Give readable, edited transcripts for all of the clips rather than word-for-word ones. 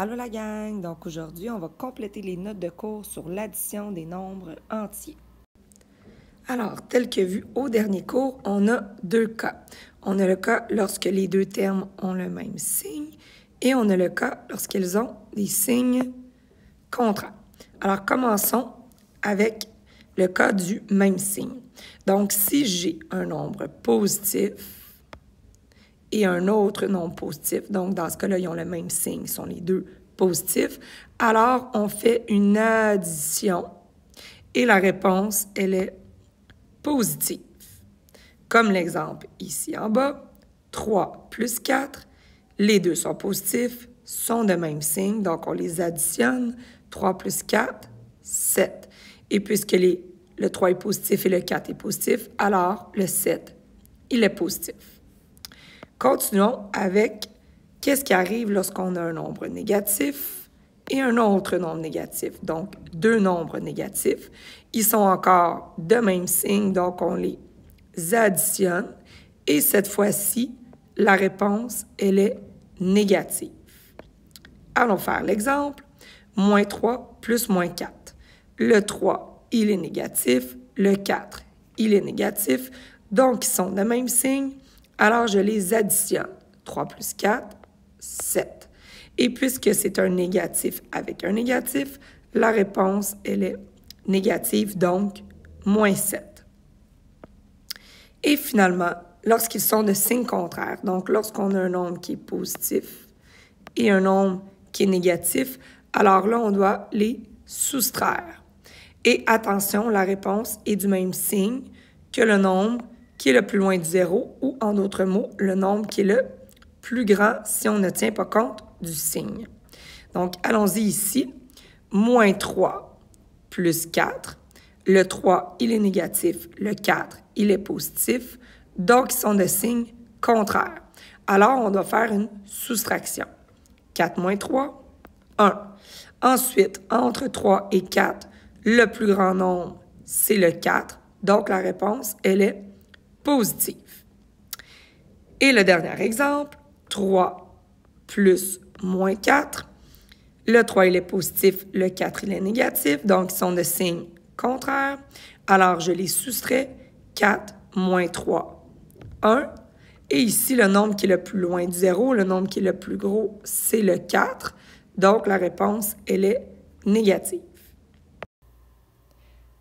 Allô la gang! Donc aujourd'hui, on va compléter les notes de cours sur l'addition des nombres entiers. Alors, tel que vu au dernier cours, on a deux cas. On a le cas lorsque les deux termes ont le même signe et on a le cas lorsqu'ils ont des signes contraires. Alors, commençons avec le cas du même signe. Donc, si j'ai un nombre positif et un autre nombre positif, donc dans ce cas-là, ils ont le même signe, ils sont les deux positifs, alors on fait une addition et la réponse, elle est positive. Comme l'exemple ici en bas, 3 plus 4, les deux sont positifs, sont de même signe, donc on les additionne, 3 plus 4, 7. Et puisque le 3 est positif et le 4 est positif, alors le 7, il est positif. Continuons avec qu'est-ce qui arrive lorsqu'on a un nombre négatif et un autre nombre négatif. Donc, deux nombres négatifs. Ils sont encore de même signe, donc on les additionne. Et cette fois-ci, la réponse, elle est négative. Allons faire l'exemple. Moins 3 plus moins 4. Le 3, il est négatif. Le 4, il est négatif. Donc, ils sont de même signe. Alors, je les additionne. 3 plus 4, 7. Et puisque c'est un négatif avec un négatif, la réponse, elle est négative, donc moins 7. Et finalement, lorsqu'ils sont de signe contraire, donc lorsqu'on a un nombre qui est positif et un nombre qui est négatif, alors là, on doit les soustraire. Et attention, la réponse est du même signe que le nombre qui est le plus loin du zéro, ou en d'autres mots, le nombre qui est le plus grand si on ne tient pas compte du signe. Donc, allons-y ici. Moins 3 plus 4. Le 3, il est négatif. Le 4, il est positif. Donc, ils sont de signe contraire. Alors, on doit faire une soustraction. 4 moins 3, 1. Ensuite, entre 3 et 4, le plus grand nombre, c'est le 4. Donc, la réponse, elle est positive. Et le dernier exemple, 3 plus moins 4. Le 3, il est positif, le 4, il est négatif, donc ils sont de signe contraire. Alors, je les soustrais. 4 moins 3, 1. Et ici, le nombre qui est le plus loin du zéro, le nombre qui est le plus gros, c'est le 4. Donc, la réponse, elle est négative.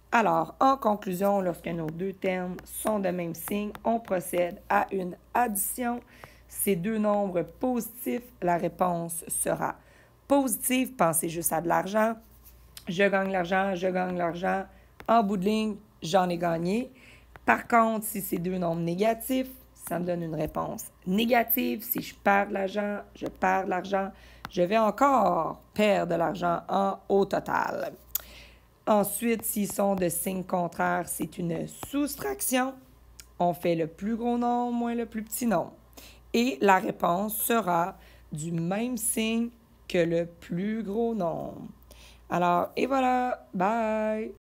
Alors, en conclusion, lorsque nos deux termes sont de même signe, on procède à une addition. Ces deux nombres positifs, la réponse sera positive. Pensez juste à de l'argent. Je gagne l'argent, je gagne l'argent. En bout de ligne, j'en ai gagné. Par contre, si c'est deux nombres négatifs, ça me donne une réponse négative. Si je perds de l'argent, je perds de l'argent. Je vais encore perdre de l'argent au total. Ensuite, s'ils sont de signe contraire, c'est une soustraction. On fait le plus gros nombre moins le plus petit nombre. Et la réponse sera du même signe que le plus gros nombre. Alors, et voilà, bye!